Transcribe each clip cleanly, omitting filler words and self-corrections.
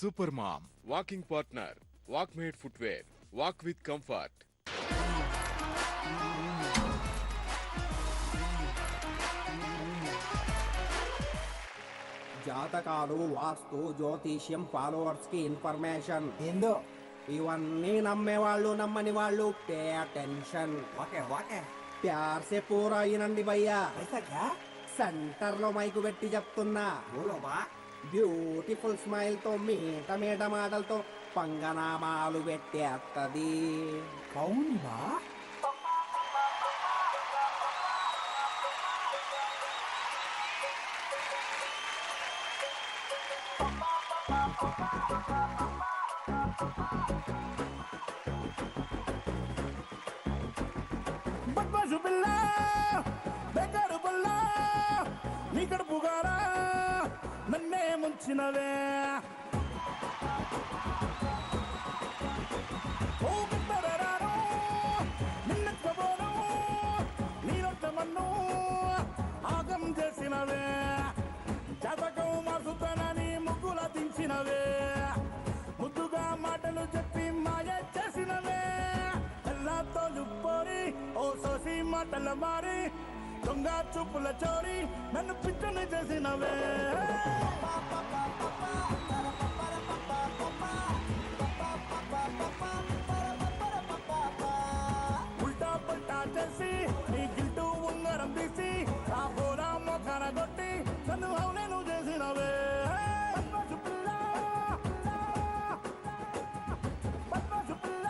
Super Mom. Walking partner. Walkmate footwear. Walk with comfort. జాతకాలు వాస్తు జ్యోతిష్యం followers కి information ఏందో ఇవన్నీ నమ్మేవాళ్ళు నమ్మని వాళ్ళు పే అటెన్షన్ ఓకే ప్యార్ సే పూరా అయినండి భయ్యా ऐसा क्या సెంటర్ లో మైకు పెట్టి చెప్తున్నా बोलो बा బ్యూటిఫుల్ స్మైల్ తో మీట మీట మాటలతో పంగనామాలు పెట్టేస్తది कौन बा బద్మాషు పిల్ల బెంగారు పిల్ల నీకడ పుగారా నన్నే ముంచినవే ఓ బిడ్డరాను నిన్నెత్తబోను నీరొట్ట మన్ను ఆగం చేసినవే జాతకం మార్చుతానని ముగ్గుల దించినవే ముద్దుగా మాటలు చెప్పి మాయ చేసినవే ఎల్లాతో లుప్పోరి ఓ సోసి మాటల మారి దొంగ చూపుల చోరి నన్ను పిచ్చని చేసినవే ఉల్టా పల్టా చేసి నీ గిల్టు ఉంగరం తీసి ఆ బోరా మొఖాన కొట్టి నన్ను అవునేను చేసినవే బద్మాషు పిల్ల, బద్మాషు పిల్ల.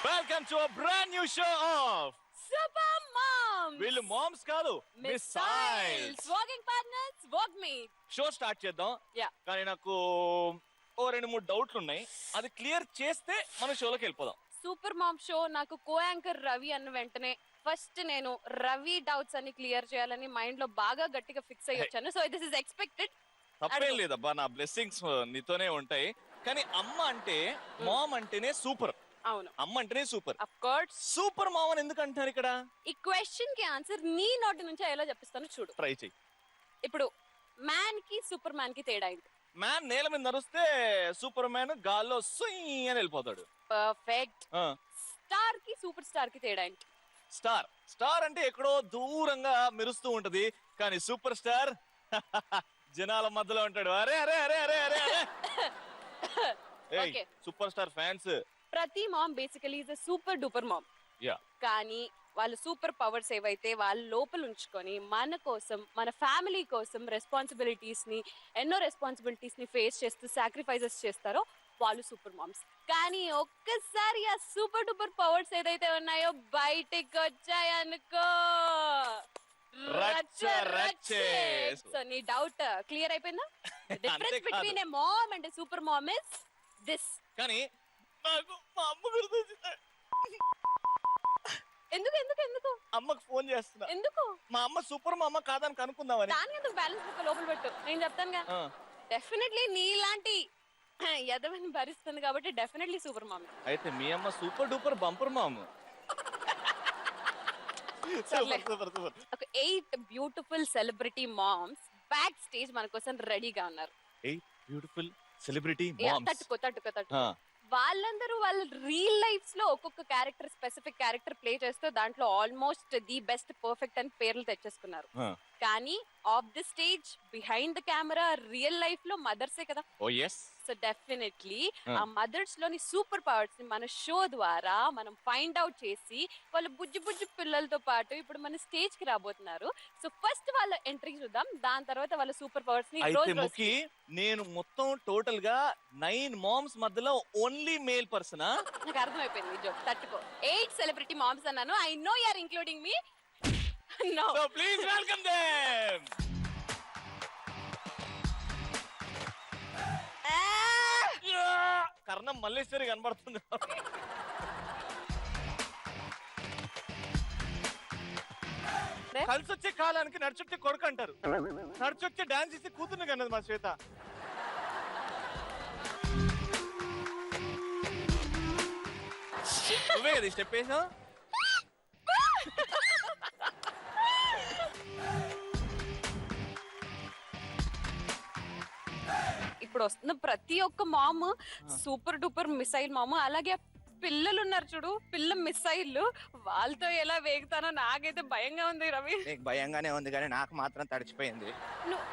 Welcome to a brand new show of super moms వీళ్ళు మామ్స్ కాదు మిస్సైల్స్. వాకింగ్ పార్ట్నర్స్ వాక్ మీ షో స్టార్ట్ చేద్దాం. యా కానీ నాకు ఓ 2-3 డౌట్లు ఉన్నాయి. అది క్లియర్ చేస్తే మన షోలోకి వెళ్ళిపోదాం. సూపర్ మామ్ షో నాకు కో యాంకర్ రవి అన్న వెంటనే ఫస్ట్ నేను రవి డౌట్స్ అన్ని క్లియర్ చేయాలని మైండ్ లో బాగా గట్టిగా ఫిక్స్ అయ్యి వచ్చాను. So this is expected. తప్పేం లేదబ్బా, నా బ్లెస్సింగ్స్ నీతోనే ఉంటాయి. కానీ అమ్మ అంటే మామ్ అంటేనే సూపర్. అవును, అమ్మ అంటేనే super. Of course. Super mom అని ఎందుకు అంటారు ఇక్కడ? ఈ క్వశ్చన్ కి ఆన్సర్ నీ నోటి నుంచి ఎలా చెప్పిస్తాను చూడు. ట్రై చెయ్యి. ఇప్పుడు మ్యాన్ కి సూపర్ మ్యాన్ కి తేడా ఏంటి? మ్యాన్ నేల మీద నరుస్తే సూపర్ మ్యాన్ గాల్లో సుయ్ అని వెళ్ళిపోతాడు. పర్ఫెక్ట్. స్టార్ కి సూపర్ స్టార్ కి తేడా ఏంటి? స్టార్ స్టార్ అంటే ఎక్కడో దూరంగా మెరుస్తూ ఉంటది, కానీ సూపర్ స్టార్ జనాల మధ్యలో ఉంటాడు. అరే అరే అరే అరే అరే Okay. Super star fans. ప్రతి mom basically is a super duper mom. Yeah కానీ వాళ్ళు సూపర్ పవర్స్ ఏవైతే వాళ్ళ లోపల ఉంచుకొని మన కోసం మన ఫ్యామిలీ కోసం ఎన్నో రెస్పాన్సిబిలిటీస్ ని ఫేస్ చేస్తూ సాక్రిఫైసెస్ చేస్తారో వాళ్ళు సూపర్ మామ్స్. కానీ ఒక్కసారి ఆ సూపర్ డూపర్ పవర్స్ ఏదైతే ఉన్నాయో బయటికి వచ్చాయనుకో రచ్చ రచ్చే. సో నీ డౌట్ క్లియర్ అయిపోయిందా? డిఫరెన్స్ అంతేకాదు. Between A mom and super mom is this. కానీ నాకు మా అమ్మ గుర్తొచ్చింది. ఎందుకు ఎందుకు ఎందుకు అమ్మకు ఫోన్ చేస్తున్నా. ఎందుకు మా అమ్మ సూపర్ మా అమ్మ కాదని కనుక్కుందామని. దాని ఎందుకు బ్యాలెన్స్ బుక్ లోపల పెట్టు, నేను చెప్తానుగా. ఆ, డెఫినెట్లీ నీలాంటి ఎదవని భరిస్తుంది కాబట్టి డెఫినెట్లీ సూపర్ మామ్. అయితే మీ అమ్మ సూపర్ డూపర్ బంపర్ మామ్. సర్లే. Super super. ఒక 8 beautiful celebrity moms backstage మన కోసం రెడీగా ఉన్నారు. Beautiful celebrity yeah, moms. తట్టుకో. వాళ్ళందరూ వాళ్ళ రియల్ లైఫ్స్ లో ఒక్కొక్క క్యారెక్టర్ స్పెసిఫిక్ క్యారెక్టర్ ప్లే చేస్తూ దాంట్లో ఆల్మోస్ట్ ది బెస్ట్ పర్ఫెక్ట్ అని పేర్లు తెచ్చేసుకున్నారు. కానీ of the stage behind the camera real life లో మదర్సే కదా. ఓ ఎస్. సో డెఫినెట్లీ ఆ మదర్స్ లోని సూపర్ పవర్స్ ని మన షో ద్వారా మనం ఫైండ్ అవుట్ చేసి వాళ్ళ బుజ్జి బుజ్జి పిల్లలతో పాటు ఇప్పుడు మన స్టేజ్ కి రాబోతున్నారు. సో ఫస్ట్ వాళ్ళ ఎంట్రీ చూద్దాం, దాని తర్వాత వాళ్ళ సూపర్ పవర్స్ ని అయితే ముఖ్య నేను మొత్తం టోటల్ గా 9 మామ్స్ మధ్యలో ఓన్లీ మేల్ పర్సనా? నాకు అర్థమైపోయింది జోక్. తట్టుకో. 8 సెలబ్రిటీ మామ్స్ అన్నాను. I know you are including me. No. So please welcome them. Karnam Malleswari కనబడుతుంది. అరే కలిసి వచ్చే కాలానికి నడుచుట్టే కొడుకు అంటారు. నడుచుట్టే డాన్స్ చేసి కూతుర్ని కన్నది మా శ్వేత. నువ్వే కదా స్టెప్ వేసావు. ఇప్పుడు వస్తున్న ప్రతి ఒక్క mom super duper missile mom. అలాగే పిల్లలు ఉన్నారు చూడు, పిల్ల మిసైల్, వాళ్ళతో ఎలా వేగుతానో నాకైతే భయంగా ఉంది రవి. నీకు భయంగానే ఉంది కానీ నాకు మాత్రం తడిచిపోయింది.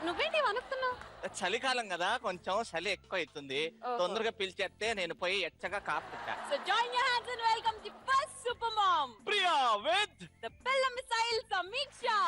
నువ్వేంటి అనుకున్నావు? చలికాలం కదా, కొంచెం చలి ఎక్కువ అవుతుంది. తొందరగా పిలిచేస్తే నేను పోయి ఎచ్చగా కాపుతా. So join your hands and welcome the first super mom, Priya with the Pilla Missile Samiksha.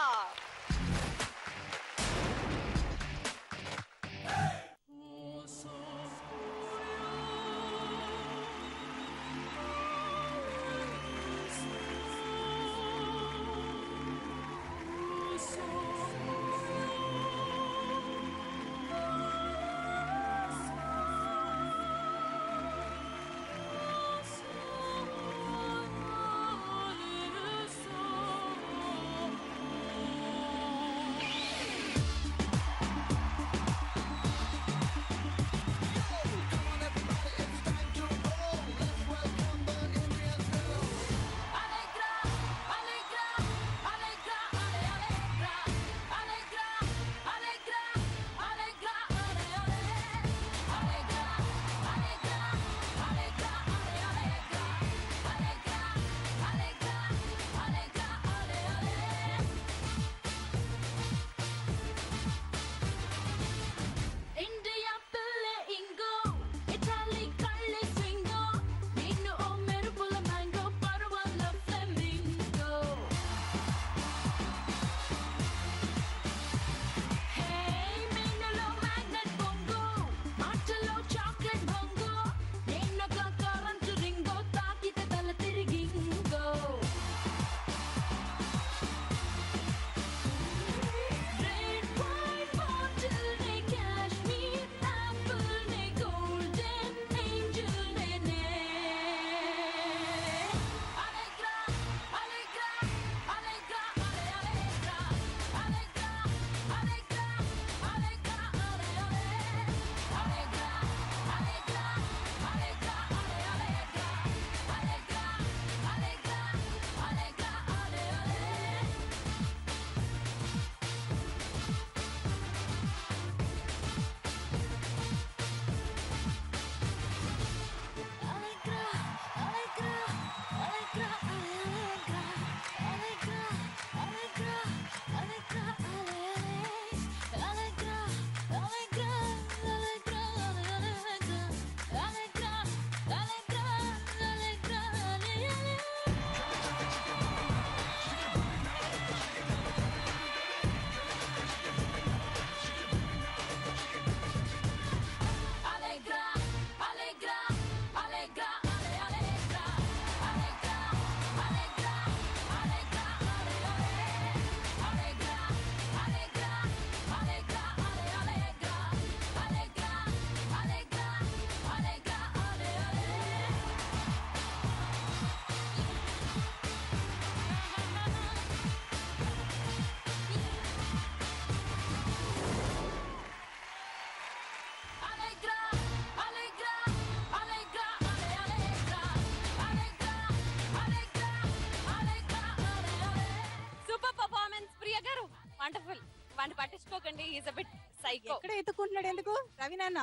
Wonderful. వాడిని పట్టించుకోకండి, ఈజ్ అ బిట్ సైకో. ఎక్కడ ఎత్తుకుంటున్నాడు ఎందుకు రవి నాన్న?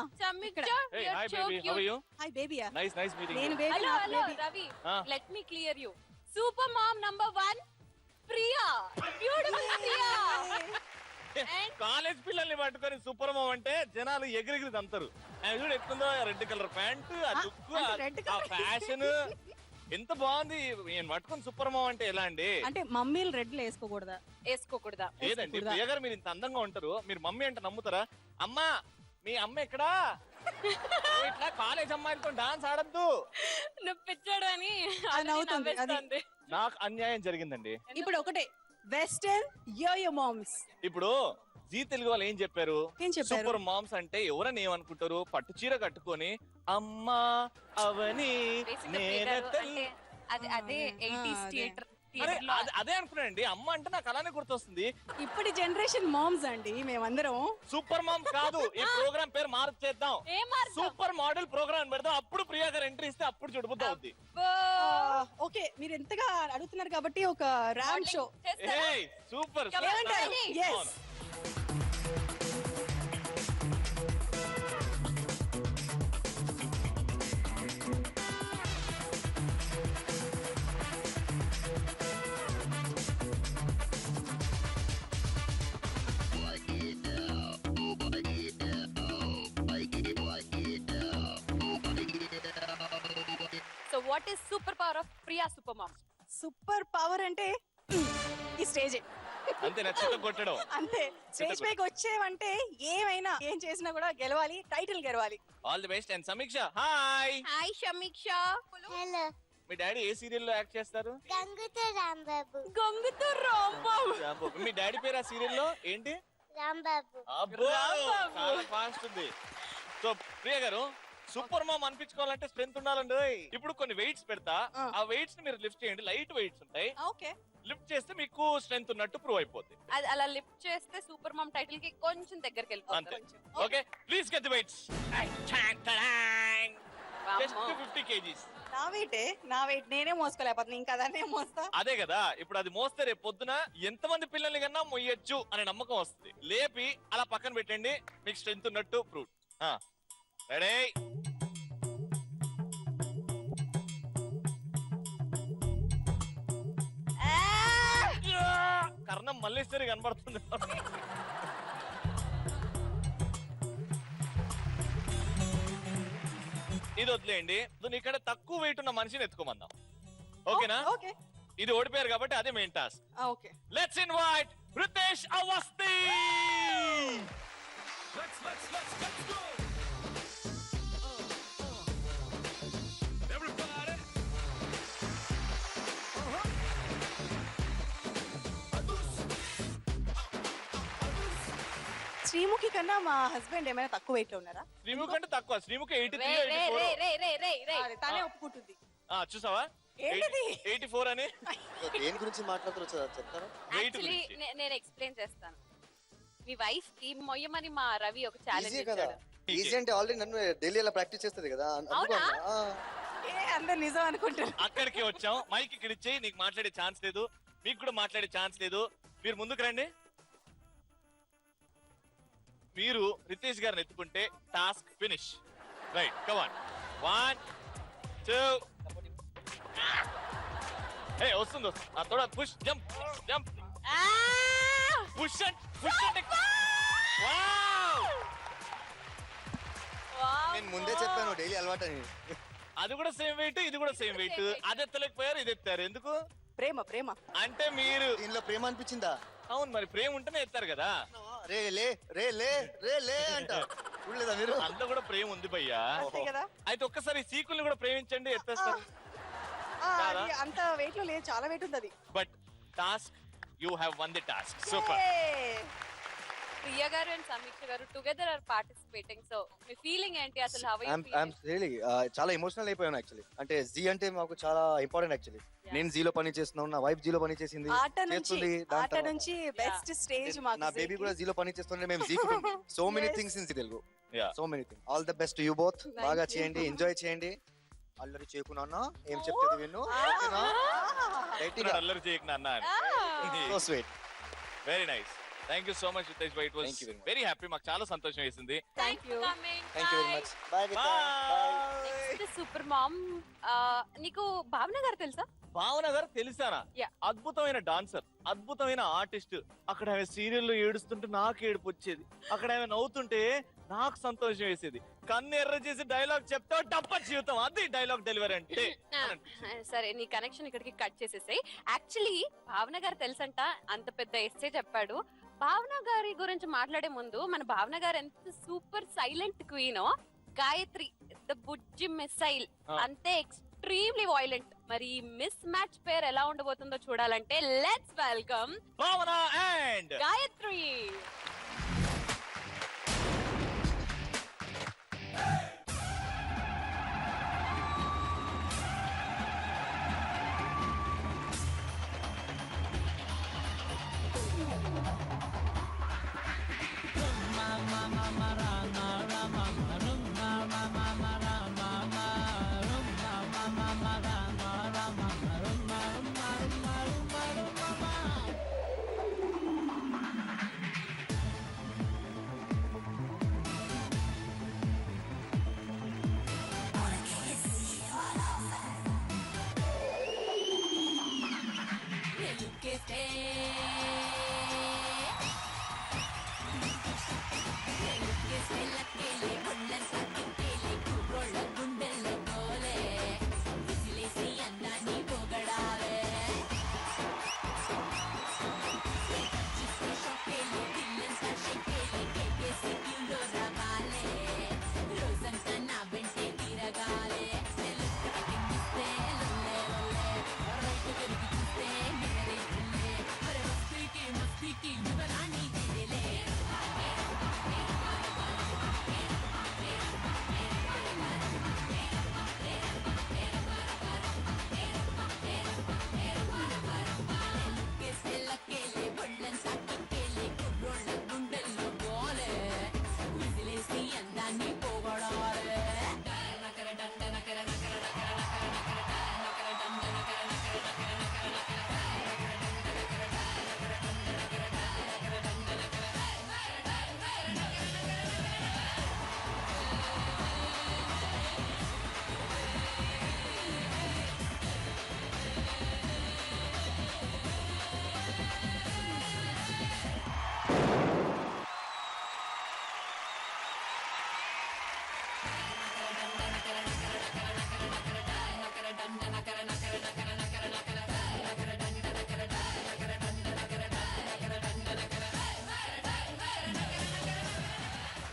Hey, hi baby, how are you? Hi బేబీయా? Nice meeting నేను you. Baby. Hello hello Ravi, let me clear you. Super mom number 1 Priya, beautiful Priya. College పిల్లల్ని పట్టుకొని super mom అంటే జనాలు ఎగిరెగిరి తంతారు. ఆయన చూడు ఎట్లుందో, రెడ్ కలర్ ప్యాంట్, ఆ లుక్, ఆ ఫ్యాషన్ ఎంత బాగుంది. నేను పట్టుకొని సూపర్ మామ్ అంటే ఎలా అండి? అంటే మమ్మీలు రెడ్లు వేసుకోకూడదా? వేసుకోకూడదా? లేదండి, ప్రియ గారు మీరు ఇంత అందంగా ఉంటారు, మీరు మమ్మీ అంటే నమ్ముతారా? అమ్మా, మీ అమ్మ ఎక్కడా? ఇట్లా కాలేజ్ అమ్మాయిలతో డాన్స్ ఆడద్దు. నువ్వు పిచ్చాడు అని అవుతుంది అది. నాకు అన్యాయం జరిగిందండి. ఇప్పుడు ఒకటే వెస్టర్న్ యోయో మామ్స్. ఇప్పుడు జీ తెలుగు వాళ్ళు ఏం చెప్పారు? ఏం చెప్పారు? సూపర్ మామ్స్ అంటే ఎవరని ఏమనుకుంటారు? పట్టు చీర కట్టుకొని అమ్మా అవని అదే 80s థియేటర్ అదే అనుకున్నానండి, అమ్మ అంటే నాకు అలానే గుర్తొస్తుంది. ఇప్పటి జనరేషన్ మామ్స్ అండి మేమందరం. సూపర్ మామ్ కాదు, ఈ ప్రోగ్రామ్ పేరు మార్చేద్దాం, సూపర్ మోడల్ ప్రోగ్రామ్ పెడదాం. అప్పుడు ప్రియా గారు ఎంట్రీ ఇస్తే అప్పుడు చుడుపుతా అవుద్ది. ఓకే, మీరు ఎంతగా అడుగుతున్నారు కాబట్టి ఒక RAM show. Super. Yes. So what is super power of Priya super mom? Super power అంటే ఈ స్టేజ్ అంతే, నచ్చితే కొట్టడం అంతే. స్టేజ్ పైకి వచ్చేవంటే ఏమైనా ఏం చేసినా కూడా గెలవాలి, టైటిల్ గెలవాలి. All the best. అండ్ సమీక్ష, హాయ్. హాయ్ సమీక్ష. హలో, మీ డాడీ ఏ సీరియల్ లో యాక్ట్ చేస్తారు? గంగుతో రాంబాబు. గంగుతో రాంబాబు. మీ డాడీ పేరు ఆ సీరియల్ లో ఏంటి? రాంబాబు. అబ్బో, చాలా ఫాస్ట్ ఉంది. సో ప్రియ గారు, సూపర్ మామ్ అనిపించుకోవాలంటే స్ట్రెంత్ ఉండాలండి. ఇప్పుడు కొన్ని వెయిట్స్ పెడతా, ఆ వెయిట్స్ ని మీరు లిఫ్ట్ చేయండి. లైట్ వెయిట్స్ ఉంటాయి, ఓకే. లిఫ్ట్ చేస్తే మీకు స్ట్రెంత్ ఉన్నట్టు ప్రూవ్ అయిపోతుంది. అది అలా లిఫ్ట్ చేస్తే సూపర్ మామ్ టైటిల్ కి కొంచెం దగ్గరికి అంతే. వెళ్ళిపోతుంది. Okay, please get the weights. Just 50 kgs. నా వెయిట్ నేనే మోసుకోలేకపోతున్నా, ఇంకా దాన్నే మోస్తా. అదే కదా, ఇప్పుడు అది మోస్తే రేపు పొద్దున ఎంతమంది పిల్లల్ని కన్నా మొయ్యొచ్చు అనే నమ్మకం వస్తుంది. లేపి అలా పక్కన పెట్టండి, మీకు స్ట్రెంత్ ఉన్నట్టు ప్రూవ్. రెడీ? కర్ణం మల్లేశ్వరి కనబడుతుంది. ఇది వదిలేయండి, ఇక్కడ తక్కువ వెయిట్ ఉన్న మనిషిని ఎత్తుకోమందాం. ఓకేనా? ఓకే. ఇది ఓడిపోయారు కాబట్టి అదే main task. Okay. Let's invite Ritesh Awasthi. Sreemukhi కన్నా మా హస్బెండ్ ఏమైనా తక్కువ వెయిట్ లో ఉన్నారా? శ్రీముఖి కంటే తక్కువ. శ్రీముఖి 83, రే రే 84. రే రే రే రే. తానే ఒప్పుకుంటుంది. చూసావా? ఏంటిది? 84 అని. దేని గురించి మాట్లాడుతారో చెప్తారా? యాక్చువల్లీ నేను ఎక్స్ప్లెయిన్ చేస్తాను. మీ వైఫ్ కి మొయ్యమని మా రవి ఒక ఛాలెంజ్ ఈజీ కదా. ఇచ్చాడు. ఈజీ అంటే ఆల్రెడీ నన్ను ఢిల్లీ అలా ప్రాక్టీస్ చేస్తుంది కదా. అవునా? అందరు నిజం అనుకుంటారు. అక్కడికి వచ్చాం. మైక్ ఇక్కడ ఇచ్చి, నీకు మాట్లాడే ఛాన్స్ లేదు, మీకు కూడా మాట్లాడే ఛాన్స్ లేదు. మీరు ముందుకు రండి. మీరు రితేష్ గారిని ఎత్తుకుంటే task finish. Right, come on. 1 2. ఏ వస్తుంది. తోడా push, jump jump, push and wow. నేను ముందే చెప్పాను డైలీ అలవాటు అని. అది కూడా సేమ్ వెయిట్, ఇది కూడా సేమ్ వెయిట్. అది ఎత్తలేకపోయారు, ఇది ఎత్తారు. ఎందుకు? ప్రేమ ప్రేమ అంటే మీరు దీనిలో ప్రేమ అనిపించిందా? అవును, మరి ప్రేమ ఉంటేనే ఎత్తారు కదా. రే లే రే లే రే లే అంట. చూడలేదా మీరు? అంత కూడా ప్రేమ ఉంది భయ్యా. అంతే కదా. అయితే ఒక్కసారి సీకుల్ని కూడా ప్రేమించండి, ఎత్తేస్తారు. అది అంత వెయిట్ లో లేదు, చాలా వెయిట్ ఉంది అది. But task, you have won the task. Super. Priya గారు అండ్ సమీక్ష గారు టుగెదర్ ఆర్ పార్టిసిపేటింగ్. సో మీ ఫీలింగ్ ఏంటి అసలు? హౌ యు ఐఎమ్ రియల్లీ చాలా ఎమోషనల్ అయిపోయాను యాక్చువల్లీ. అంటే జీ అంటే మాకు చాలా ఇంపార్టెంట్ యాక్చువల్లీ. నేను జీలో పని చేస్తున్నాను, నా వైఫ్ జీలో పని చేసింది, చేస్తుంది. ఆట నుంచి బెస్ట్ స్టేజ్ మాకు. నా బేబీ కూడా జీలో పని చేస్తుంటే మేము జీ సో మెనీ థింగ్స్ ఇన్ Telugu. So many things. All the best you both. బాగా చేయండి, ఎంజాయ్ చేయండి. అల్లరి చేయకున్నా ఏం చెప్తుంది విన్ను. అల్లరి చేయకు నాన్న. So sweet. Very nice. Thank you so much Ritesh bhai. It was very happy. మాకు చాలా సంతోషం వేసింది. Thank you. Thank you very much. Bye next super mom. నీకు భావన గారు తెలుసా? భావన గారు తెలుసానా? అద్భుతమైన డాన్సర్, అద్భుతమైన ఆర్టిస్ట్. అక్కడ ఆమె సీరియల్లో ఏడుస్తుంటే నాకు ఏడుపు వచ్చేది, అక్కడ ఆమె నవ్వుతుంటే నాకు సంతోషం వేసేది. కన్ను ఎర్ర చేసి డైలాగ్ చెప్తా డబ్బ జీవితం. అది డైలాగ్ డెలివరీ అంటే. సరే, నీ కనెక్షన్ ఇక్కడికి కట్ చేసేసాయి. యాక్చువల్లీ భావన గారు తెలుసంట, అంత పెద్ద ఎస్సే చెప్పాడు. భావన గారి గురించి మాట్లాడే ముందు, మన భావన గారు ఎంత సూపర్ సైలెంట్ క్వీనో, గాయత్రి ద బుజ్జి మిసైల్ అంతే ఎక్స్ట్రీమ్లీ వైలెంట్. మరి మిస్ మ్యాచ్ పేరు ఎలా ఉండబోతుందో చూడాలంటే let's welcome Bhavana and Gayatri.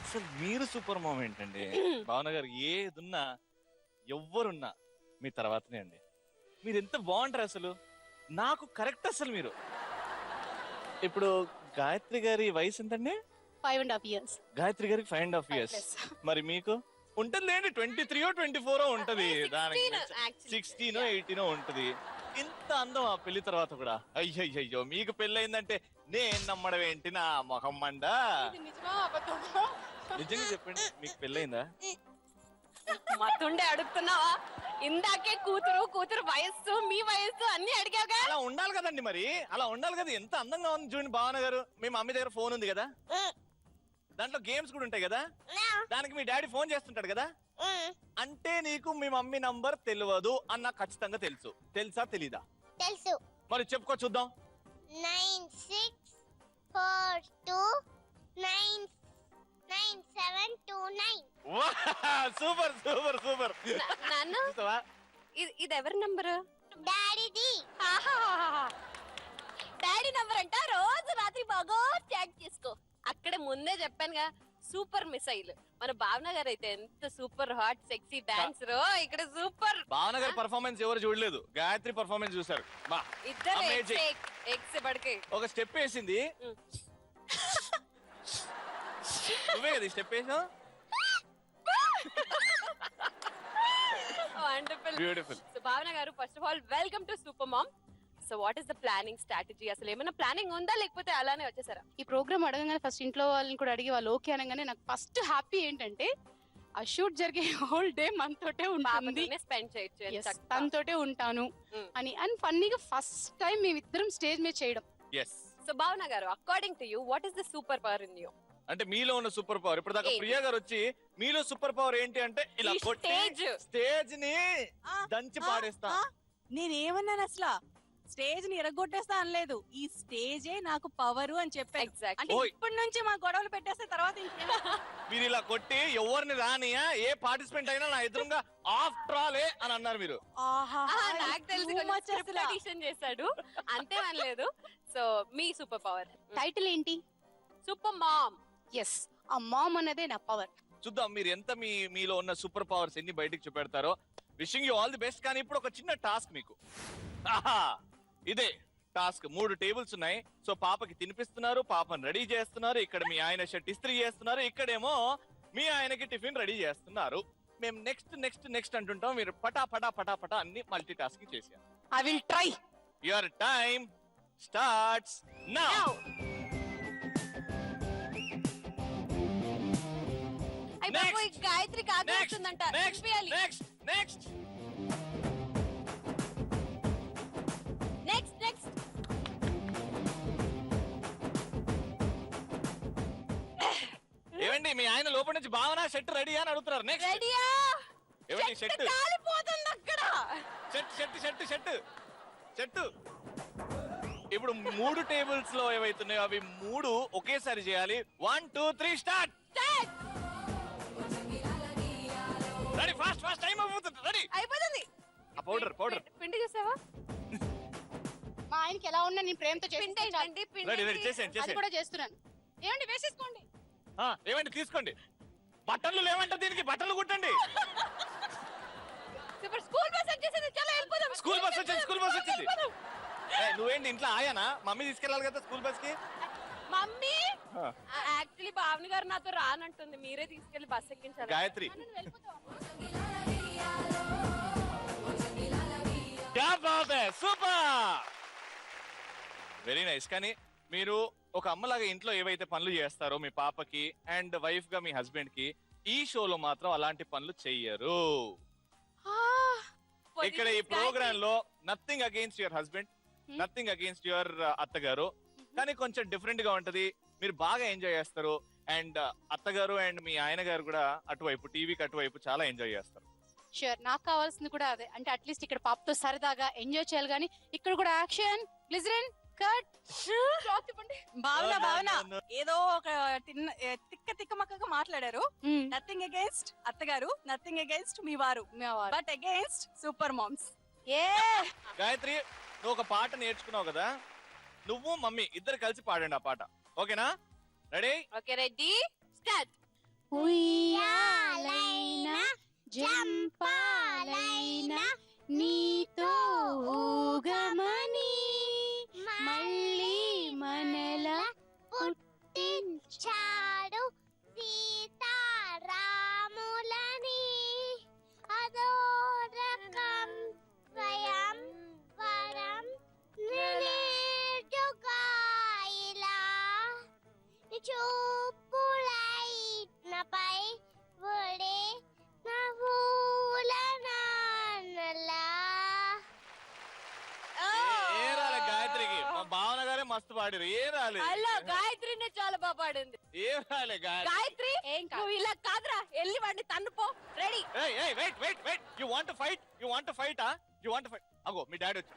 అసలు మీరు సూపర్ మామ్ ఏంటండి భావన గారు, ఏదున్నా ఎవ్వరున్నా మీ తర్వాతనే అండి. మీరు ఎంత బాగుంటారు అసలు, నాకు కరెక్ట్ అసలు మీరు. ఇప్పుడు గాయత్రి గారి వయసు ఎంతండి? 5.5 years. గాయత్రి గారికి 5.5 years. మరి మీకు ఉంటుంది లేండి, 23 or 24 ఉంటది, దానికి 16 or 18 ఉంటది. ఇంత అందం ఆ పెళ్లి తర్వాత కూడా. అయ్యయ్యో, మీకు పెళ్ళయిందంటే నేను నమ్మడం ఏంటి, నా మొహం మండ. నిజంగా చెప్పండి, మీకు పెళ్ళయిందా? మతుండే అడుగుతున్నావా? ఇందాకే కూతురు వయస్సు, మీ వయస్సు అన్ని అడిగాగా. అలా ఉండాలి కదండి, మరి అలా ఉండాలి కదా. ఎంత అందంగా ఉంది చూడండి భావన గారు. మీ మమ్మీ దగ్గర ఫోన్ ఉంది కదా, దాంట్లో గేమ్స్ కూడా ఉంటాయి కదా, దానికి మీ డాడీ ఫోన్ చేస్తుంటాడు కదా. అంటే నీకు మీ మమ్మీ నంబర్ తెలియదు అన్న ఖచ్చితంగా తెలుసు. తెలుసా తెలీదా? తెలుసు. మరి చెప్పుకో చూద్దాం. 9642999729. Super super super. నాన్న, ఇది ఎవరి నంబర్? డాడీది. డాడీ నంబర్ అంట. రోజు రాత్రి బాగా ట్యాగ్ చేసుకో. అక్కడ ముందే చెప్పానుగా, సూపర్ మిసైల్. మన భావన గారు అయితే ఎంత సూపర్ హాట్ సెక్సీ డాన్సర్. ఇక్కడ సూపర్. భావన గారి పర్ఫార్మెన్స్ ఎవరు చూడలేదు, గాయత్రి పర్ఫార్మెన్స్ చూసారు. ఇద్దరు ఎక్స్ పడకే ఒక స్టెప్ వేసింది. నువ్వే కదా స్టెప్ వేసావు. Wonderful, beautiful. సో భావన గారు, first of all welcome to super mom. So what is the planning strategy? అసలు ఏమైనా ప్లానింగ్ ఉందా, లేకపోతే అలానే వచ్చేసారా? ఈ ప్రోగ్రామ్ అడగగానే ఫస్ట్ ఇంట్లో వాళ్ళని కూడా అడిగి వాళ్ళు ఓకే అనగానే నాకు ఫస్ట్ హ్యాపీ ఏంటంటే ఆ షూట్ జరిగే హోల్ డే మనతోటే ఉంటుంది, స్పెండ్ చేయొచ్చు, తనతోటే ఉంటాను అని. అండ్ ఫన్నీగా ఫస్ట్ టైం మేమిద్దరం స్టేజ్ మీద చేయడం. సో భావన గారు, according to you, what is the super power in you? అంటే మీలో ఉన్న సూపర్ పవర్. ఇప్పుడు దాకా ప్రియా గారు వచ్చి మీలో సూపర్ పవర్ ఏంటి అంటే ఇలా స్టేజ్ ని దంచి పాడేస్తా. నేనేమన్నాను అసలు? స్టేజ్ ని ఎరగొట్టేస్తా అనలేదు, ఈ స్టేజే నాకు పవర్ అని చెప్పాను. అంటే ఇప్పటి నుంచి మా గొడవలు పెట్టేస్తే తర్వాత మీరు ఇలా కొట్టి ఎవరిని రానియా, ఏ పార్టిసిపెంట్ అయినా నా ఎదురుగా ఆఫ్టర్ ఆల్ అని అన్నారు మీరు. నాకు తెలిసి చేశాడు, అంతే అనలేదు. సో మీ సూపర్ పవర్ టైటిల్ ఏంటి? Super mom. ఎస్, ఆ మామ్ అనేదే నా పవర్. చూద్దాం మీరు ఎంత మీలో ఉన్న సూపర్ పవర్స్ ఎన్ని బయటికి చూపెడతారో. Wishing you all the best. కానీ ఇప్పుడు ఒక చిన్న టాస్క్ మీకు. ఇదే టాస్క్. 3 టేబుల్స్ ఉన్నాయి. సో పాపకి తినిపిస్తున్నారు, పాపని రెడీ చేస్తున్నారు. ఇక్కడ మీ ఆయన షర్ట్ ఇస్త్రీ చేస్తున్నారు, ఇక్కడేమో మీ ఆయనకి టిఫిన్ రెడీ చేస్తున్నారు. మేము నెక్స్ట్ నెక్స్ట్ నెక్స్ట్ అంటుంటాం, మీరు పటా పటా పటా పటా అన్ని మల్టీ టాస్కింగ్ చేశారు. I will try. Your time starts now. Gayatri కాగొస్తుందంట. Next next next next next ఏమండి, మీ ఆయన లోపల నుంచి భావన షర్ట్ రెడీ అని అడుగుతున్నారు. నెక్స్ట్ రెడీయా? ఏమండి షర్ట్ కాలిపోతుంది అక్కడ. Shirt shirt shirt shirt shirt ఇప్పుడు 3 టేబుల్స్ లో ఏవైతున్నాయో అవి 3 ఒకేసారి చేయాలి. 1 2 3 start. Ready fast fast time అయిపోతుంది. రెడీ అయిపోతుంది. ఆ పౌడర్ పిండి చూసావా? మా ఆయనకి ఎలా ఉన్నా నేను ప్రేమతో పిండి ఏంటండి? రెడీ రెడీ చేసేయండి అది కూడా చేస్తున్నాను. ఏమండి వేసేసుకోండి. ఏమండి తీసుకోండి. బట్టలు లేవంట దీనికి, బట్టలు కుట్టండి. సూపర్. స్కూల్ బస్ వచ్చేసింది. చలో వెళ్ళిపోదాం. స్కూల్ బస్ వచ్చింది. నువ్వేంటి ఇంట్లో ఆయానా? మమ్మీ తీసుకెళ్ళాలి కదా స్కూల్ బస్ కి. మమ్మీ యాక్చువల్లీ భావని గారు నాతో రానంటుంది, మీరే తీసుకెళ్లి బస్ ఎక్కించాలి. Gayatri super, very nice. కానీ మీరు ఒక అమ్మలాగా ఇంట్లో ఏవైతే పనులు చేస్తారో మీ పాపకి అండ్ వైఫ్ గా మీ హస్బెండ్ కి, ఈ షోలో మాత్రం అలాంటి పనులు చెయ్యరు. ఇక్కడ ఈ ప్రోగ్రామ్ లో nothing against your husband, nothing against your అత్తగారు, కానీ కొంచెం డిఫరెంట్ గా ఉంటది. మీరు బాగా ఎంజాయ్ చేస్తారు అండ్ అత్తగారు అండ్ మీ ఆయన గారు కూడా అటువైపు టీవీకి అటువైపు చాలా ఎంజాయ్ చేస్తారు. షూర్, నాకు కావాల్సింది కూడా అదే. అంటే అట్లీస్ట్ ఇక్కడ పాపతో సరదాగా ఎంజాయ్ చేయాలి, కానీ ఇక్కడ కూడా యాక్షన్ గ్లిజరిన్ కట్. భావన ఏదో ఒక తిక్క మక్కగా మాట్లాడారు. నథింగ్ అగైన్స్ట్ అత్తగారు, నథింగ్ అగైన్స్ట్ మీ వారు, బట్ అగైన్స్ట్ సూపర్ మామ్స్. ఏ గాయత్రి, నువ్వు ఒక పాట నేర్చుకున్నావు కదా, నువ్వు మమ్మీ ఇద్దరు కలిసి పాడండి ఆ పాట. ఓకేనా? రెడీ? Okay, ready start. ఉయ్యాలైనా జంపాలైనా నీతో ఊగమని మళ్ళీ మనల పుట్టించాడు సీతారాములని. అదో రకం స్వయం వరం నిలుచుగా ఇలా చూపులై నపై ఒడే నవ్వుల నాన్నలా. ఏ రాలే గాయత్రికి, మా భావన గారే మస్తు పాడారు. ఏ రాలేదు. హలో, గాయత్రినే చాలా బాగా పాడింది. ఏ రాలే గాయత్రి, నువ్వు ఇలా కాదురా, వెళ్ళి వాడిని తన్నుపో. Ready? Wait. You want to fight? అగో మీ డాడీ వచ్చి.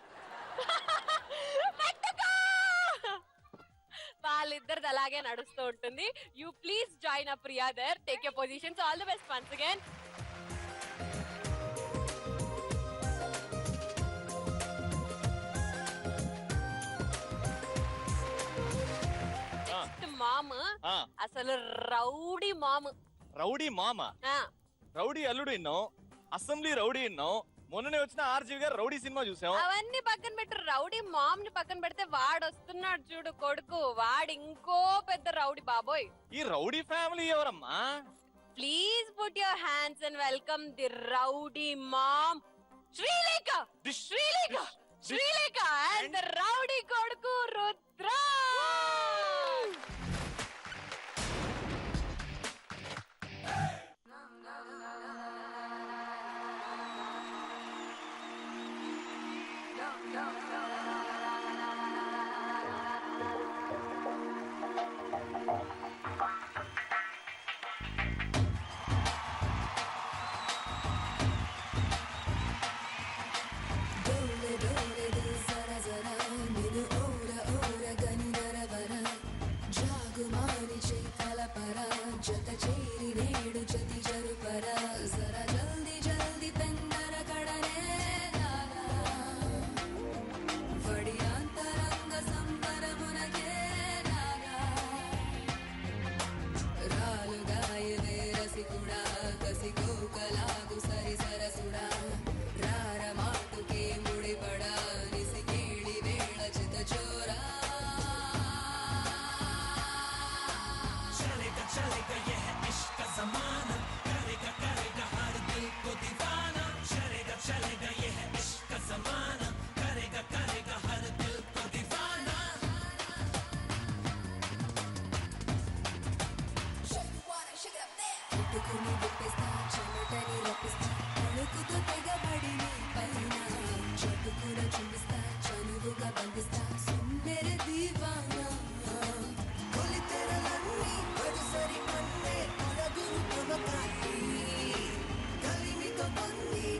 వాళ్ళిద్దరిది అలాగే నడుస్తూ ఉంటుంది. You please join up Priya there. Take your positions. All the best once again. Next mom, అసలు రౌడీ మామ్. రౌడీ మామ, రౌడీ అల్లుడు విన్నాం, అసెంబ్లీ రౌడీ విన్నాం, మొన్ననే వచ్చిన ఆర్జీవి గారు రౌడీ సినిమా చూసాం. అవన్నీ పక్కన పెట్టు, రౌడీ మామ్ ని పక్కన పెడితే వాడు వస్తున్నాడు చూడు కొడుకు, వాడు ఇంకో పెద్ద రౌడీ బాబోయ్. ఈ రౌడీ ఫ్యామిలీ ఎవరమ్మా? Please put your hands and welcome the rowdy mom Srilekha and the rowdy కొడుకు రుద్ర.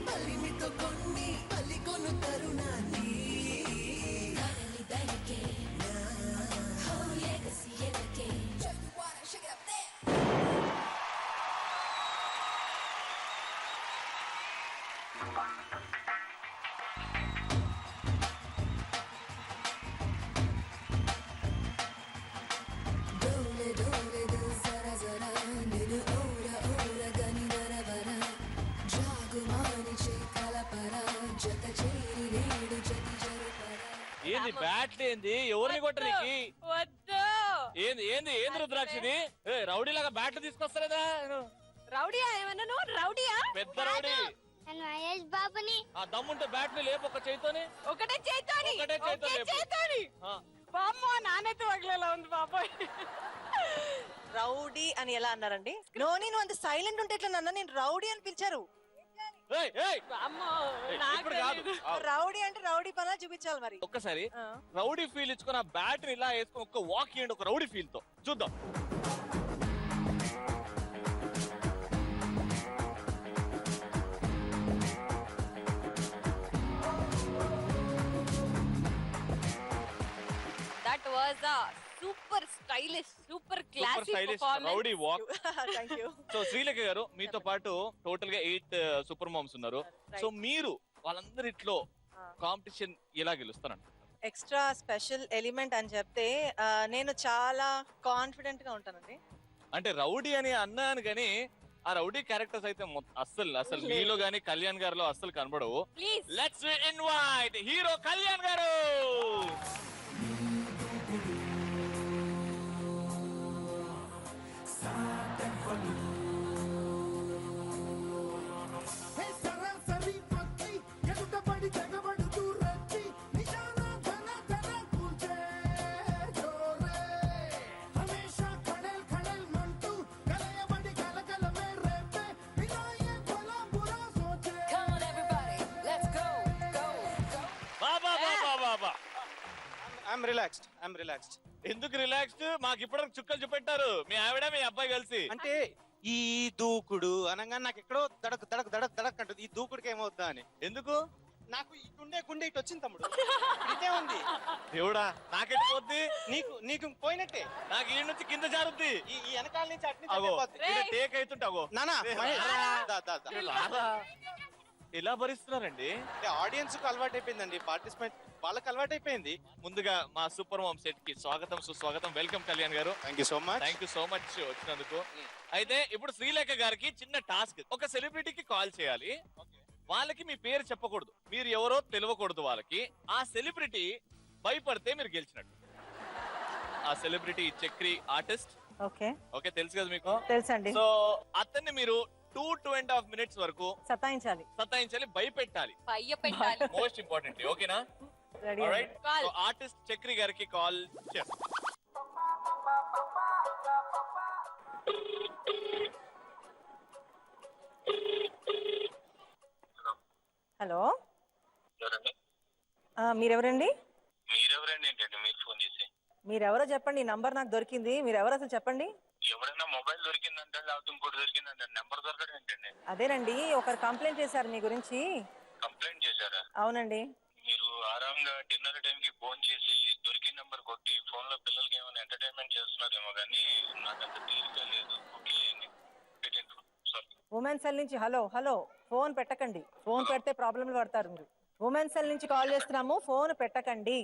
కలిమితో కొన్ని పలికొను తరుణాన్ని బ్యాట్లు ఏంది ఎవరిని కొట్టడానికి వద్దు ఏంది ఏంది ఏంది రుద్రాక్ష ఇది రౌడీ లాగా బ్యాట్లు తీసుకొస్తారా రౌడీయా ఏమన్నా నువ్వు రౌడీయా పెద్ద రౌడీ నేను మహేష్ బాబుని. ఆ దమ్ముంటే బ్యాట్ ని లేపు ఒక చేయితోని ఒకటే చేతోని ఒకటే చేయితో లేపు. చేతోని ఆ. బామ్మ నానైతే వగలేలా ఉంది బాబాయ్. రౌడీ అని ఎలా అన్నారండి? నోని నువ్వు అంత సైలెంట్ ఉంటే ఎట్లా నన్ను నేను రౌడీ అని పిలిచారు. ఏయ్, ఏయ్. బామ్మ ఏయ్, నాకు ఇప్పుడు కాదు. తెలీదు. ఆ, రౌడీ అంటే రౌడీ పనులు చూపించాలి మరి. ఒక్కసారి రౌడీ ఫీల్ ఇచ్చుకుని ఆ బ్యాట్ ని ఇలా వేసుకుని ఒక్క వాక్ ఇవ్వండి ఒక రౌడీ ఫీల్ తో చూద్దాం. That was a super stylish, super classy stylish performance. rowdy walk. Thank you. So Srilekha గారు మీతో పాటు టోటల్ గా 8 సూపర్ మామ్స్ ఉన్నారు. సో మీరు వాళ్ళందరిట్లో కాంపిటీషన్ ఎలా గెలుస్తారంట? ఎక్స్ట్రా స్పెషల్ ఎలిమెంట్ అని చెప్తే నేను చాలా కాన్ఫిడెంట్ గా ఉంటానండి. అంటే రౌడీ అని అన్నాను కానీ ఆ రౌడీ క్యారెక్టర్స్ అయితే అసలు మీలో గానీ కళ్యాణ్ గారిలో అస్సలు కనబడవు. Please. Let's invite hero Kalyan గారు. సరాసరి పక్షి ఎదుటపడి తెగబడుతూ రచ్చి నిశానా ధన ధన కూల్చే జోరే హమేషా ఖడల్ ఖడల్ మంటూ కలయబడి కలకలమే రేపే వినాయే భలా బురా సోచే. బాబా బాబా బాబా ఐఎమ్ రిలాక్స్డ్. ఎందుకు రిలాక్స్డ్? మాకు ఇప్పటివరకు చుక్కలు చూపెట్టారు మీ ఆవిడ మీ అబ్బాయి కలిసి. అంటే ఈ దూకుడు అనగా నాకు ఎక్కడో దడక్ దడక్ దడక్ దడక్ అంటుంది. ఈ దూకుడుకి ఏమవుద్దా అని. ఎందుకు? నాకు ఇటుండే గుండె ఇటు వచ్చింది తమ్ముడు. ఇదే ఉంది. దేవుడా నాకెట్టు పోద్ది? నీకు పోయినట్టే. నాకు ఈ నుంచి కింద జారుద్ది. ఈ వెనకాల నుంచి అటు నుంచి అగో అటే పోద్ది. ఈడ టేక్ అవుతుంటే అగో నానా రారా. ఎలా భరిస్తున్నారండి? అంటే ఆడియన్స్ కు అలవాటు అయిపోయిందండి, పార్టిసిపెంట్ వాళ్ళకి అలవాటు అయిపోయింది. ముందుగా మా సూపర్ మామ్ సెట్ కి స్వాగతం సుస్వాగతం. వెల్కమ్ కళ్యాణ్ గారు. థ్యాంక్ యూ సో మచ్ వచ్చినందుకు. అయితే ఇప్పుడు శ్రీలేఖ గారికి చిన్న టాస్క్. ఒక సెలబ్రిటీకి కాల్ చేయాలి. వాళ్ళకి మీ పేరు చెప్పకూడదు, మీరు ఎవరో తెలియకూడదు వాళ్ళకి. ఆ సెలబ్రిటీ భయపడితే మీరు గెలిచినట్టు. ఆ celebrity Chakri artist. Okay okay తెలుసు కదా మీకు? తెలుసండి. సో అతన్ని మీరు 2.5 minutes వరకు సతాయించాలి, భయపెట్టాలి. భయపెట్టాలి. Most important. ఓకేనా? Ready. Alright. So artist Chakri గారికి కాల్ చేస్తాం. హలో మీరెవరండి? మీరెవరండి ఏంటండి మీరు ఫోన్ చేసి? మీరెవరో చెప్పండి, ఈ నంబర్ నాకు దొరికింది. మీరెవరో అసలు చెప్పండి. ఎవరైనా మొబైల్ దొరికిందంటే లేకపోతే ఇంకోటి దొరికిందంటే నెంబర్ దొరకడం ఏంటండి? అదేనండి, ఒకరు కంప్లైంట్ చేశారు మీ గురించి. కంప్లైంట్ చేశారా? అవునండి. మీరు ఆరాంగా డిన్నర్ టైం కి ఫోన్ చేసి దొరికిన నెంబర్ కొట్టి ఫోన్ లో పిల్లలకి ఏమైనా ఎంటర్టైన్మెంట్ చేస్తున్నారేమో కానీ నాకంత తీరిక లేదు. Okay sorry. ఉమెన్ సెల్ నుంచి హలో హలో ఫోన్ పెట్టకండి. ఫోన్ పెడితే ప్రాబ్లంలు పడతారు మీరు. ఉమెన్ సెల్ నుంచి కాల్ చేస్తున్నాము, ఫోన్ పెట్టకండి.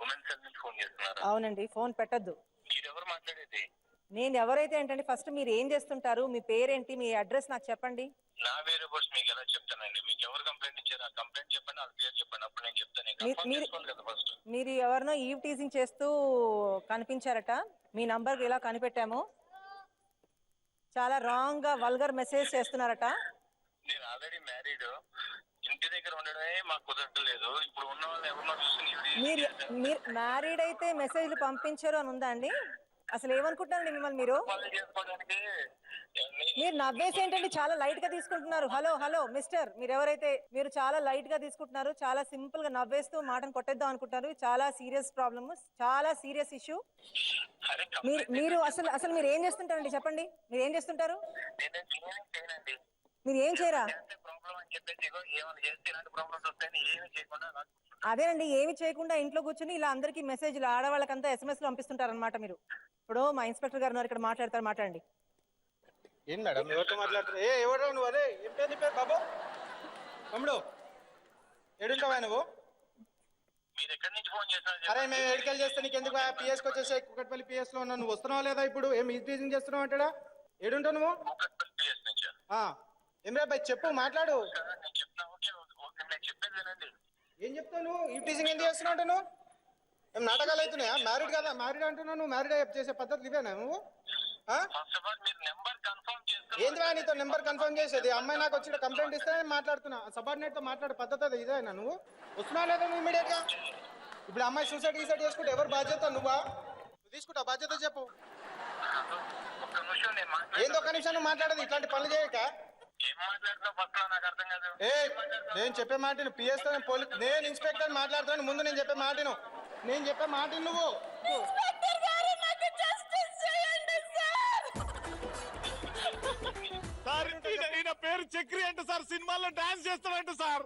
ఉమెన్ సెల్ నుంచి ఫోన్ చేస్తున్నారా? అవునండి, ఫోన్ పెట్టద్దు. మీరెవరు మాట్లాడేది? నేను ఎవరైతే ఏంటండి, ఫస్ట్ మీరు ఏం చేస్తుంటారు, మీ పేరేంటి, మీ అడ్రస్ నాకు చెప్పండి. నా వేరే బస్ మీకు ఎలా చెప్తానండి? మీకు ఎవరు కంప్లైంట్ ఇచ్చారు? ఆ కంప్లైంట్ చెప్పండి, వాళ్ళ పేరు చెప్పండి, అప్పుడు నేను చెప్తాను. కదా ఫస్ట్ మీరు ఎవరినో ఈవ్ టీజింగ్ చేస్తూ కనిపించారట. మీ నంబర్ ఇలా కనిపెట్టాము. చాలా రాంగ్ గా వల్గర్ మెసేజ్ చేస్తున్నారట. నేను ఆల్రెడీ మ్యారీడ్, ఇంటి దగ్గర ఉండడమే మాకు కుదరట్లేదు. ఇప్పుడు ఉన్న వాళ్ళు ఎవరినో చూసి మీరు మ్యారీడ్ అయితే మెసేజ్లు పంపించారు అని ఉందా అండి? అసలు ఏమనుకుంటున్నారండి మిమ్మల్ని మీరు? మీరు నవ్వేసి ఏంటండి చాలా లైట్ గా తీసుకుంటున్నారు. హలో హలో మిస్టర్, మీరు ఎవరైతే మీరు చాలా లైట్ గా తీసుకుంటున్నారు, చాలా సింపుల్ గా నవ్వేస్తూ మాటను కొట్టేద్దాం అనుకుంటున్నారు. చాలా సీరియస్ ప్రాబ్లమ్, చాలా సీరియస్ ఇష్యూ. మీరు అసలు మీరు ఏం చేస్తుంటారండి చెప్పండి, మీరు ఏం చేస్తుంటారు? మీరు ఏం చేయరా? అదేనండి, ఏమి చేయకుండా ఇంట్లో కూర్చుని ఇలా అందరికి మెసేజ్లు ఆడవాళ్ళకంతా SMS పంపిస్తుంటారు అనమాట మీరు. ఇప్పుడు మా ఇన్స్పెక్టర్ గారు ఇక్కడ మాట్లాడతారు, మాట్లాడండి. ఏం మేడం ఎవరితో మాట్లాడుతున్నారు? ఎవరు నువ్వు? అదే ఏం పేరు నీ పేరు? బాబు తమ్ముడు ఏడుంటావా నువ్వు? అరే మేము ఎడికల్ చేస్తే నీకు ఎందుకు? పిఎస్కి వచ్చేసి కుకట్పల్లి పిఎస్ లో ఉన్నావు. నువ్వు వస్తున్నావా లేదా? ఇప్పుడు ఏం ఈటీజింగ్ చేస్తున్నావు అంటాడా? ఏడుంటావు నువ్వు? ఏం రా బాయ్ చెప్పు, మాట్లాడు. ఏం చెప్తావు నువ్వు? ఈటీజింగ్ ఎందుకు చేస్తున్నావు అంటావు? ఏం నాటకాలు అవుతున్నాయా? మ్యారీడ్ కదా, మ్యారీడ్ అంటున్నావు, నువ్వు మ్యారీడ్ చేసే పద్ధతులు ఇవేనా నువ్వు? ఏంది నీతో నెంబర్ కన్ఫర్మ్ చేసేది? అమ్మాయి నాకు వచ్చి కంప్లైంట్ ఇస్తే మాట్లాడుతున్నా, సబార్డినేట్ తో మాట్లాడే పద్ధతి అది ఇదేనా? నువ్వు వస్తున్నావు లేదా నువ్వు ఇమీడియట్ గా? ఇప్పుడు అమ్మాయి సూసైడ్ గీసైడ్ చేసుకుంటే ఎవరు బాధ్యత? నువ్వు తీసుకుంటావు బాధ్యత? చెప్పు. ఏందో ఒక నిమిషం నువ్వు మాట్లాడేది, ఇట్లాంటి పనులు చేయక. నేను చెప్పే మాట పిఎస్ నేను ఇన్స్పెక్టర్ మాట్లాడుతాను. ముందు నేను చెప్పే మాటను నువ్వు. సార్ ఈయన పేరు చక్రి అంట సార్, సినిమాల్లో డాన్స్ చేస్తాడంట సార్.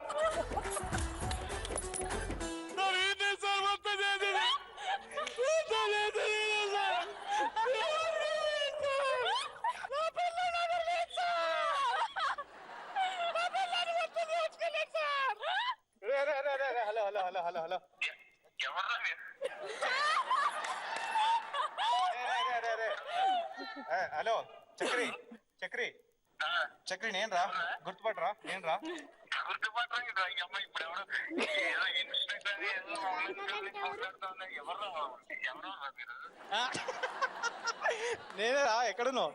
సార్ మొత్తం హలో హలో చక్రి చక్రి చక్రి నేను రా, గుర్తుపట్టరా? నేను రా, నేనే రా. ఎక్కడున్నావు?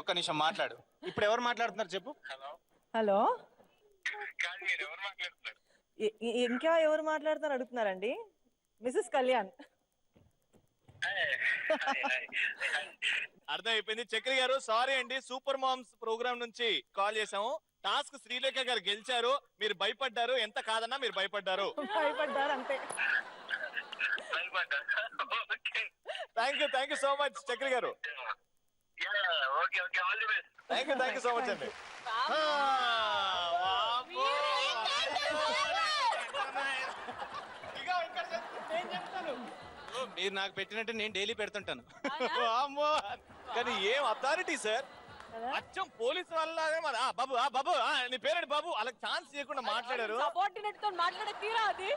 ఒక్క నిమిషం మాట్లాడు. ఇప్పుడు ఎవరు మాట్లాడుతున్నారు చెప్పు. హలో, ఇంకా ఎవరు మాట్లాడుతున్నారు అడుగుతున్నారండి? మిసెస్ కళ్యాణ్. అర్థం అయిపోయింది. చక్రి గారు సారీ అండి, సూపర్ మామ్స్ ప్రోగ్రామ్ నుంచి కాల్ చేసాము. టాస్క్ శ్రీలేఖ గారు గెలిచారు, మీరు భయపడ్డారు. ఎంత కాదన్నా మీరు భయపడ్డారు. అంతే. Thank you so much Chakri గారు. థ్యాంక్ యూ సో మచ్ అండి. మీరు నాకు పెట్టినట్టు నేను డైలీ పెడుతుంటాను. కానీ ఏం అథారిటీ సార్, అచ్చం పోలీసు వాళ్ళలాగా. బాబు బాబు నీ పేరేంటి బాబు? అలా ఛాన్స్ చేయకుండా మాట్లాడారు. సబార్డినేట్ తో మాట్లాడే తీరా అది.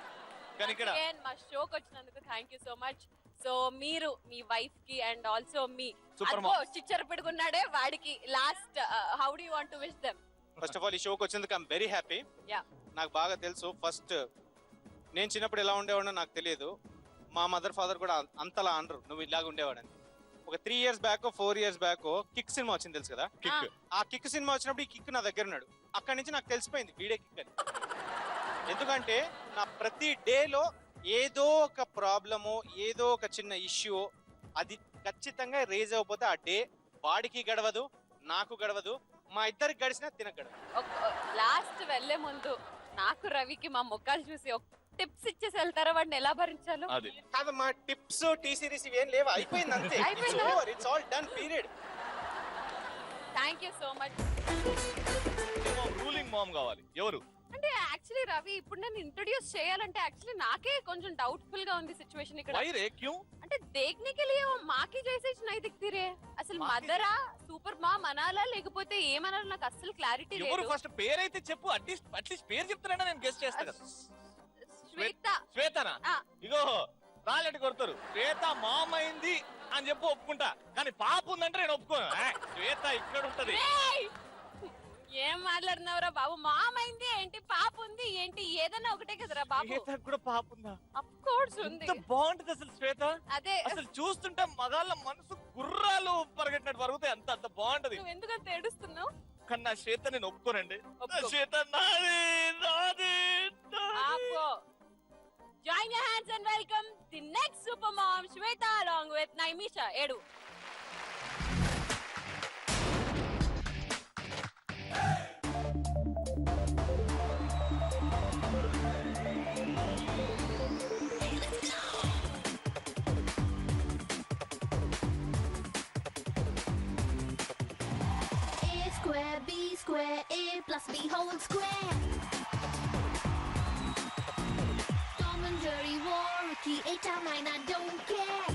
కానీ ఇక్కడ మా షోకి వచ్చినందుకు thank you so much. So మీరు మీ వైఫ్ కి అండ్ ఆల్సో మీ చిచ్చర పెడుకున్నాడే వాడికి last how do you want to wish them? First of all ఈ షోకి వచ్చినందుకు ఐఎమ్ వెరీ హ్యాపీ. నాకు బాగా తెలుసు, ఫస్ట్ నేను చిన్నప్పుడు ఎలా ఉండేవాడో నాకు తెలియదు. మా మదర్ ఫాదర్ కూడా అంతలా అనరు నువ్వు ఇలాగ ఉండేవాడని. ఒక 3 years back 4 years back kick cinema వచ్చింది తెలుసు కదా? కిక్. ఆ కిక్ సినిమా వచ్చినప్పుడు ఈ కిక్ నా దగ్గర ఉన్నాడు. అక్కడి నుంచి నాకు తెలిసిపోయింది వీడే కిక్ అని. ఎందుకంటే నా ప్రతి డేలో ఏదో ఒక ప్రాబ్లము, ఏదో ఒక చిన్న ఇష్యూ అది ఖచ్చితంగా రేజ్ అయిపోతే ఆ డే వాడికి గడవదు, నాకు గడవదు, మా ఇద్దరికి గడిచినా తినకు గడవదు. లాస్ట్ వెళ్లే ముందు నాకు రవికి మా ముఖాలు చూసి ఒక టిప్స్ ఇచ్చేసి వెళ్తారా? వాడిని ఎలా భరించాలో కాదు. మా టిప్స్ టీ సిరీస్ ఏం లేవు, అయిపోయింది అంతే. It's all done period. Thank you so much. Ruling mom కావాలి ఎవరు అంటే యాక్చువల్లీ రవి ఇప్పుడు నేను ఇంట్రొడ్యూస్ చేయాలంటే యాక్చువల్లీ నాకే కొంచెం డౌట్ఫుల్ గా ఉంది సిచువేషన్ ఇక్కడ. అంటే देखने के लिए మాకి జైసే नहीं दिखती रे. అసలు మదరా సూపర్ మామ్ అనాలా లేకపోతే ఏమనాలా నాకు అసలు క్లారిటీ లేదు. ఎవరు ఫస్ట్ పేరు అయితే చెప్పు, అట్లీస్ట్ పేరు చెప్తారన్నా నేను గెస్ చేస్తా కదా. శ్వేత. శ్వేతనా? ఇగో రాలెట్ కొడతారు. శ్వేత మామ్ అయింది అని చెప్పు ఒప్పుకుంటా, కానీ పాప ఉందంటే నేను ఒప్పుకోను. శ్వేత ఇక్కడ ఉంటది. ఏం మాట్లాడుతున్నావురా బాబు? మామ్ అయింది ఏంటి, పాప ఉంది ఏంటి, ఏదైనా ఒకటే కదరా బాబు. శ్వేత కూడా పాప ఉందా? ఆఫ్ కోర్స్ ఉంది. ఎంత బాగుంటది అసలు శ్వేత. అదే అసలు చూస్తుంటే మగాళ్ళ మనసు గుర్రాలు పరిగెట్టినట్టు పరుగుతాయి. అంత బాగుంటది. నువ్వు ఎందుకంత ఏడుస్తున్నావు? కానీ నా శ్వేత నేను ఒప్పుకోనండి. శ్వేత నాది. Join your hands and welcome the next super mom Shweta along with Naimisha Edu. A square, B square, A plus B whole square. Tom and Jerry, war, Ricky, 8 out 9, I don't care.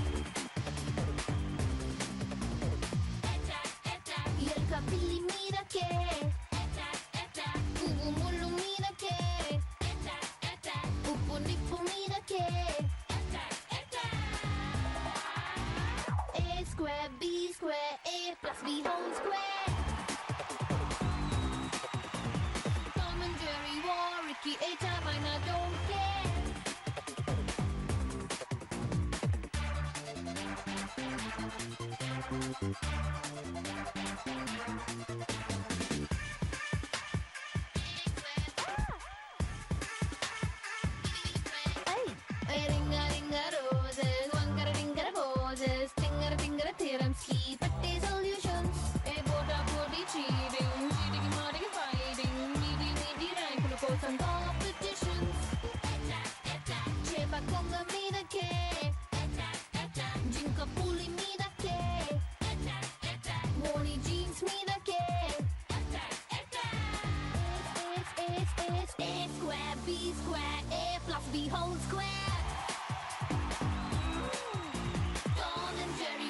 Yelka pilli mira ke. Ubu mullu mira ke. Uppu nippu mira ke. A square, B square, A plus B whole square. Tom and Jerry, war, Ricky, 8 out 9, I don't Ringa ringa roses, wankara ringara poses, tingara tingara theorems ki patte solutions. Bota body cheating, cheating marting fighting, meaty rankulu kosam competitions. Chepa konga mida ke, jinka puli mida ke, Moni jeans mida ke. It's A square, B square, A plus B whole square. Tom and Jerry,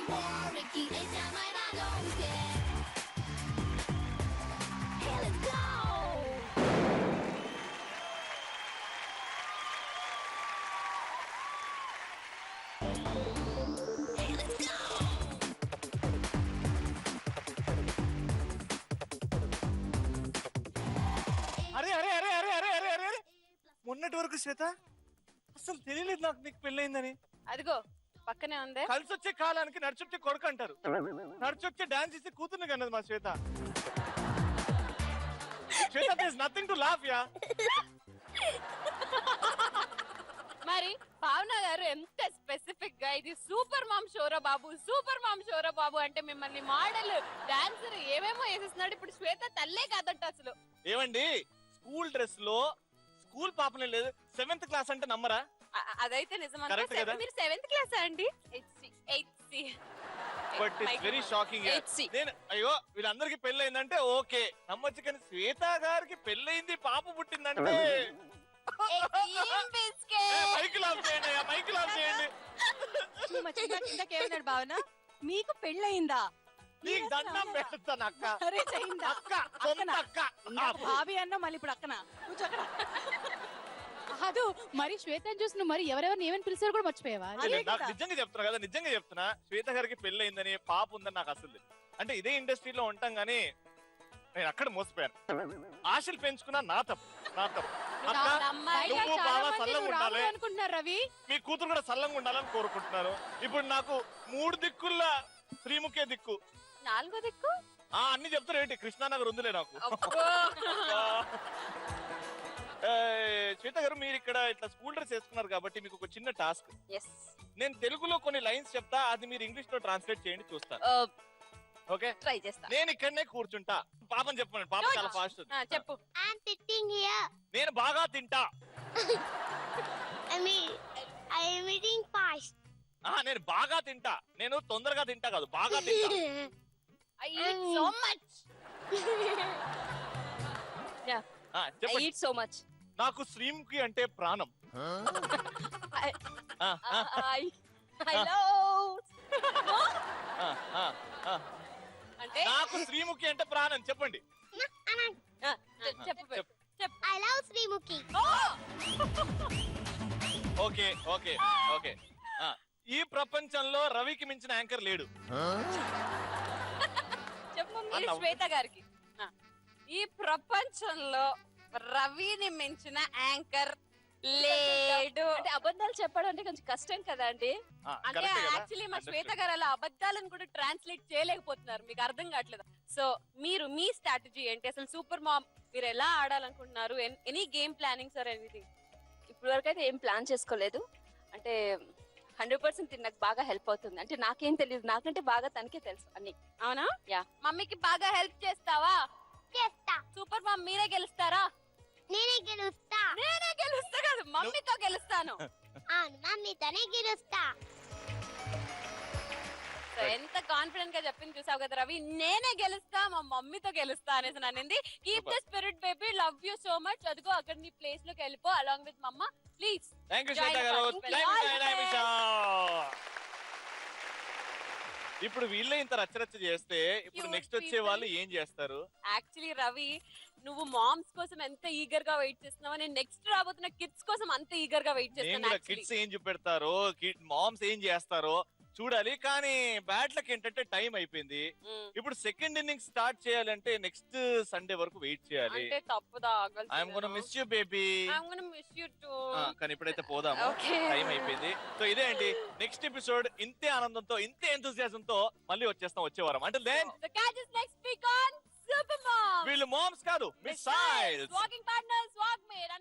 Ricky, anytime I don't care. Hey, let's go! Hey, let's go! అరే అరే అరే అరే అరే అరే అరే మొన్నటి వరకు శ్వేత అసలు తెలియలేదు నాకు నీకు పెళ్ళయిందని. అదిగో పక్కనే ఉందే. కలిసి వచ్చే కాలానికి నడిచొచ్చే కొడుకు అంటారు, నడిచొచ్చే డాన్స్ చేసి కూతుర్ని కన్నది మా Shweta. Shweta there is nothing to laugh yeah. మరి భావన గారు ఎంత స్పెసిఫిక్ గా ఇది సూపర్ మామ్ షోరా బాబు, సూపర్ మామ్ షోరా బాబు అంటే మిమ్మల్ని మోడల్ డాన్సర్ ఏమేమో వేసేస్తున్నాడు. ఇప్పుడు శ్వేత తల్లే కాదంట అసలు. ఏమండి స్కూల్ డ్రెస్ లో స్కూల్ పాపనే లేదు, 7th క్లాస్ అంటే నమ్మరా? అదైతే నిజం. Correct కదా? మీరు 7th క్లాస్ అండి? 8C. But it's very shocking. నేను అయ్యో వీళ్ళందరికి పెళ్ళయిందంటే ఓకే నమ్మొచ్చు, కానీ శ్వేత గారికి పెళ్ళయింది పాప పుట్టిందంటే మైకిల్ ఆఫ్ చేయండి, మైకిల్ ఆఫ్ చేయండి. ఇందాకేమన్నాడు భావన? మీకు పెళ్ళయిందా? నీకు దండం పెడతాను అక్క. అరే చెయ్యిందా? అక్క సొంత అక్క. భావి అన్న మళ్ళీ ఇప్పుడు అక్కన కూర్చో అక్కడ. కాదు మరి శ్వేతని చూసి నువ్వు మరి ఎవరెవరిని ఏమని పిలిచారు కూడా మర్చిపోయావా? నాకు నిజంగా చెప్తున్నా కదా, నిజంగా చెప్తున్నా శ్వేత గారికి పెళ్ళయిందని పాప ఉందని నాకు అసలు తెలియదు. అంటే ఇదే ఇండస్ట్రీలో ఉంటాం గానీ నేను అక్కడ మోసపోయాను. ఆశలు పెంచుకున్నా నా తప్పు, నా తప్పు. నువ్వు బాగా సల్లంగా ఉండాలి, అనుకుంటున్నారు రవి. మీ కూతురు కూడా సల్లంగా ఉండాలని కోరుకుంటున్నాను. ఇప్పుడు నాకు 3 దిక్కుల్లో శ్రీముఖే దిక్కు, 4వ దిక్కు అన్ని చెప్తారు ఏంటి? కృష్ణానగర్ ఉందిలే నాకు. శ్వేత గారు మీరు ఇక్కడ ఇట్లా స్కూల్ డ్రెస్ వేసుకున్నారు కాబట్టి మీకు ఒక చిన్న టాస్క్. నేను తెలుగులో కొన్ని లైన్స్ చెప్తా, అది మీరు ఇంగ్లీష్ లో ట్రాన్స్లేట్ చేయండి, చూస్తాను. ఓకే ట్రై చేస్తా. నేను ఇక్కడనే కూర్చుంటా, పాపని చెప్పండి. పాప చాలా ఫాస్ట్. చెప్పు. I'm sitting here. నేను బాగా తింటా. I am eating fast. నేను బాగా తింటా. నేను తొందరగా తింటా కాదు, బాగా తింటా. I eat so much. Yeah. I eat so much. నాకు శ్రీముఖి అంటే ప్రాణం. I love. అంటే నాకు శ్రీముఖి అంటే ప్రాణం చెప్పండి. చెప్పు. I love Srimuki. Okay okay okay. ఈ ప్రపంచంలో రవికి మించిన యాంకర్ లేడు. చెప్పు శ్వేత గారికి. ఈ ప్రపంచంలో రవిని మించిన యాంకర్ లేడు. అంటే అబద్ధాలు చెప్పడం అంటే కొంచెం కష్టం కదా అండి. అంటే యాక్చువల్లీ మా శ్వేత గారు అలా అబద్ధాలను కూడా ట్రాన్స్లేట్ చేయలేకపోతున్నారు, మీకు అర్థం కావట్లేదు. సో మీరు మీ స్ట్రాటజీ ఏంటి? అసలు సూపర్ మామ్ మీరు ఎలా ఆడాలనుకుంటున్నారు? Any game plannings or anything? ఇప్పుడు వరకు అయితే ఏం ప్లాన్ చేసుకోలేదు. అంటే 100% నాకు బాగా హెల్ప్ అవుతుంది. అంటే నాకేం తెలియదు, నాకంటే బాగా తనకే తెలుసు అన్ని. అవునా? యా. మమ్మీకి బాగా హెల్ప్ చేస్తావా? చేస్తా. సూపర్ మామ్ మీరే గెలుస్తారా? నేనే గెలుస్తా. నేనే గెలుస్తా కాదు, మమ్మీతో గెలుస్తాను. అవును, మమ్మీతోనే గెలుస్తా. ఎంత కాన్ఫిడెంట్ గా చెప్పింది చూసావు కదా రవి. నేనే గెలుస్తా, మా మమ్మీతో గెలుస్తా అనేసి అనింది. Keep the spirit baby, love you so much. అదిగో అక్కడ నీ ప్లేస్ లోకి వెళ్ళిపో అలాంగ్ విత్ మమ్మ ప్లీజ్. థాంక్యూ శ్వేత గారు. ఇప్పుడు వీళ్ళే ఇంత రచ్చరచ్చ చేస్తే ఇప్పుడు నెక్స్ట్ వచ్చే వాళ్ళు ఏం చేస్తారు? యాక్చువల్లీ రవి నువ్వు మామ్స్ కోసం ఎంత ఈగర్ గా వెయిట్ చేస్తున్నావో నేను నెక్స్ట్ రాబోతున్న కిడ్స్ కోసం అంత ఈగర్ గా వెయిట్ చేస్తున్నాను. కిడ్స్ ఏం చూపెడతారో, మామ్స్ ఏం చేస్తారో చూడాలి. కానీ బ్యాడ్ లక్ ఏంటంటే టైం అయిపోయింది. ఇప్పుడు సెకండ్ ఇన్నింగ్ స్టార్ట్ చేయాలంటే నెక్స్ట్ సండే వరకు వెయిట్ చేయాలి. అంటే తప్పదా? I'm gonna miss you baby. I'm gonna miss you too. కానీ ఇప్పుడైతే పోదాము, టైం అయిపోయింది. సో ఇదే అండి నెక్స్ట్ ఎపిసోడ్. ఇంతే ఆనందంతో ఇంతే ఎంతూసియాజం తో మళ్ళీ వచ్చేస్తాం వచ్చే వారం. అంటే then The catch is next week on Super Mom. వీళ్ళు మామ్స్ కాదు, missiles. Walking partners, walk mate.